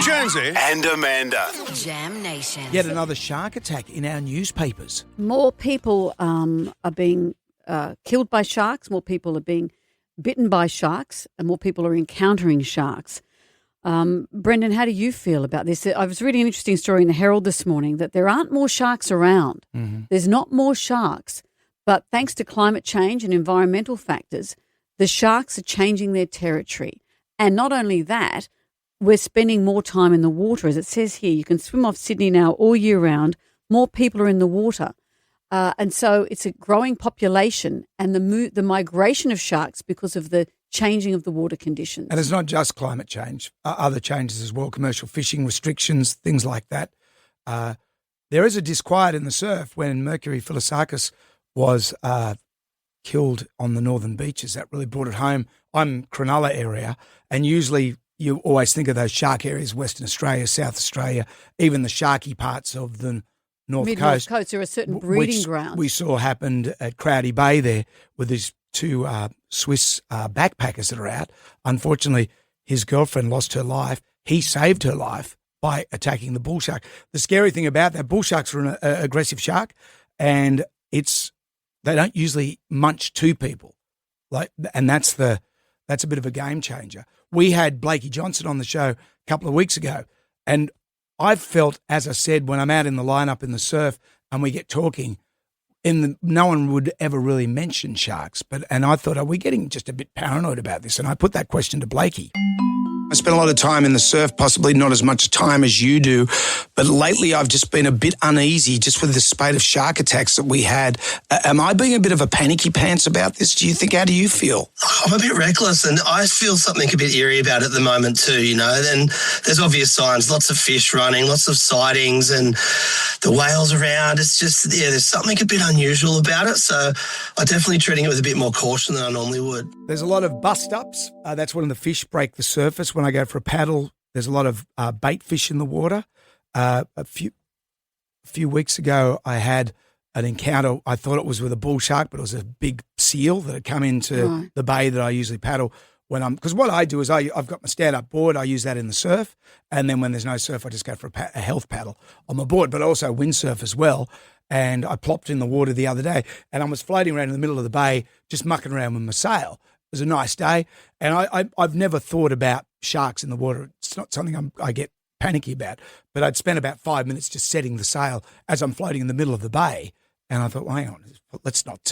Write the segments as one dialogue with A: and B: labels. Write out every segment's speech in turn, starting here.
A: Jonesy and Amanda.
B: Jam Nation.
C: Yet another shark attack in our newspapers.
D: More people are being killed by sharks, more people are being bitten by sharks, and more people are encountering sharks. Brendan, how do you feel about this? I was reading an interesting story in the Herald this morning that there aren't more sharks around. Mm-hmm. There's not more sharks, but thanks to climate change and environmental factors, the sharks are changing their territory. And not only that, we're spending more time in the water. As it says here, you can swim off Sydney now all year round. More people are in the water. And so it's a growing population and the migration of sharks because of the changing of the water conditions.
C: And it's not just climate change, other changes as well, commercial fishing restrictions, things like that. There is a disquiet in the surf when Mercury Philosarchus was killed on the northern beaches. That really brought it home. I'm Cronulla area, and usually you always think of those shark areas, Western Australia, South Australia, even the sharky parts of the North Coast.
D: There are certain breeding grounds.
C: We saw happened at Crowdy Bay there with these two Swiss backpackers that are out. Unfortunately, his girlfriend lost her life. He saved her life by attacking the bull shark. The scary thing about that, bull sharks are an aggressive shark, and they don't usually munch two people. And that's a bit of a game changer. We had Blakey Johnson on the show a couple of weeks ago, and I've felt, as I said, when I'm out in the lineup in the surf and we get talking, no one would ever really mention sharks. And I thought, are we getting just a bit paranoid about this? And I put that question to Blakey. I spend a lot of time in the surf, possibly not as much time as you do, but lately I've just been a bit uneasy just with the spate of shark attacks that we had. Am I being a bit of a panicky pants about this, do you think? How do you feel?
E: I'm a bit reckless, and I feel something a bit eerie about it at the moment too, you know. Then there's obvious signs, lots of fish running, lots of sightings, and the whales around. It's just, there's something a bit unusual about it, so I'm definitely treating it with a bit more caution than I normally would.
C: There's a lot of bust-ups. That's when the fish break the surface. When I go for a paddle, there's a lot of bait fish in the water. A few weeks ago, I had an encounter. I thought it was with a bull shark, but it was a big seal that had come into the bay that I usually paddle because what I do is I've got my stand-up board. I use that in the surf, and then when there's no surf, I just go for a health paddle on my board, but also windsurf as well. And I plopped in the water the other day, and I was floating around in the middle of the bay, just mucking around with my sail. It was a nice day, and I've never thought about sharks in the water. It's not something I get panicky about, but I'd spent about 5 minutes just setting the sail as I'm floating in the middle of the bay, and I thought, well, hang on, let's not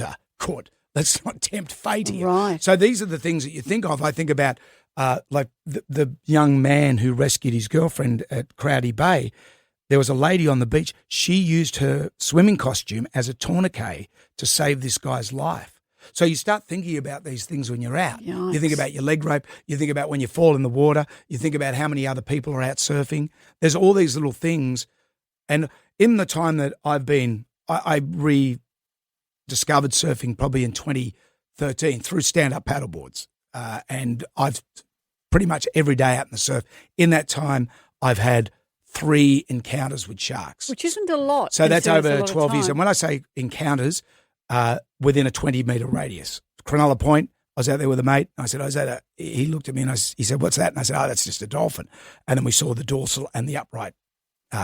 C: tempt fate here.
D: Right.
C: So these are the things that you think of. I think about like the young man who rescued his girlfriend at Crowdy Bay. There was a lady on the beach. She used her swimming costume as a tourniquet to save this guy's life. So you start thinking about these things when you're out.
D: Yikes.
C: You think about your leg rope. You think about when you fall in the water. You think about how many other people are out surfing. There's all these little things. And in the time that I've been, I rediscovered surfing probably in 2013 through stand-up paddleboards. And I've pretty much every day out in the surf. In that time, I've had 3 encounters with sharks.
D: Which isn't a lot.
C: So that's over 12 years. And when I say encounters, within a 20-metre radius. Cronulla Point, I was out there with a mate. I said, he looked at me and he said, what's that? And I said, that's just a dolphin. And then we saw the dorsal and the upright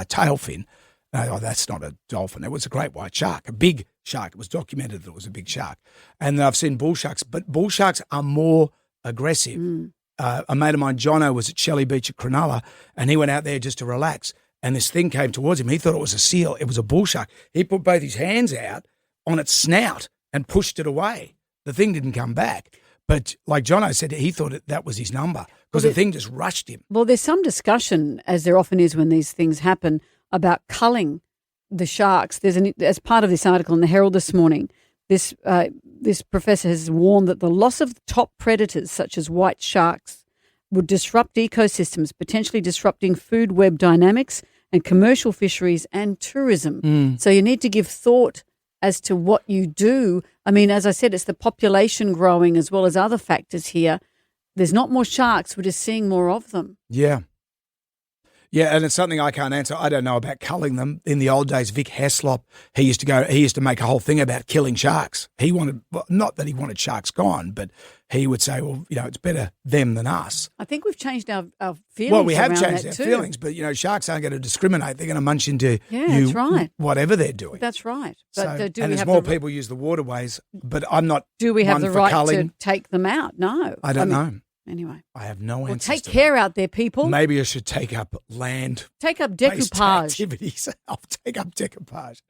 C: tail fin. And that's not a dolphin. It was a great white shark, a big shark. It was documented that it was a big shark. And then I've seen bull sharks, but bull sharks are more aggressive. A mate of mine, Jono, was at Shelley Beach at Cronulla, and he went out there just to relax. And this thing came towards him. He thought it was a seal. It was a bull shark. He put both his hands out on its snout and pushed it away. The thing didn't come back. But like Jono said, he thought that was his number because the thing just rushed him.
D: Well, there's some discussion, as there often is when these things happen, about culling the sharks. As part of this article in the Herald this morning, this professor has warned that the loss of top predators such as white sharks would disrupt ecosystems, potentially disrupting food web dynamics and commercial fisheries and tourism. So you need to give thought as to what you do. I mean, as I said, it's the population growing as well as other factors here. There's not more sharks. We're just seeing more of them.
C: Yeah. Yeah, and it's something I can't answer. I don't know about culling them. In the old days, Vic Heslop, he used to make a whole thing about killing sharks. He wanted, well, not that he wanted sharks gone, but he would say, well, it's better them than us.
D: I think we've changed our feelings.
C: Well, we have
D: around
C: changed
D: that
C: our
D: too.
C: feelings, but, sharks aren't going to discriminate. They're going to munch into
D: that's right.
C: whatever they're doing.
D: That's right. But
C: So,
D: do
C: and
D: we
C: as
D: have
C: more
D: the,
C: people use the waterways, but I'm not
D: do we have
C: one
D: the
C: for
D: right
C: culling.
D: to take them out? No.
C: I don't know.
D: Anyway.
C: I have no
D: Well,
C: answers
D: take
C: to
D: care out there, people.
C: that. Maybe I should take up land
D: Take up
C: based
D: decoupage.
C: activities. I'll take up decoupage.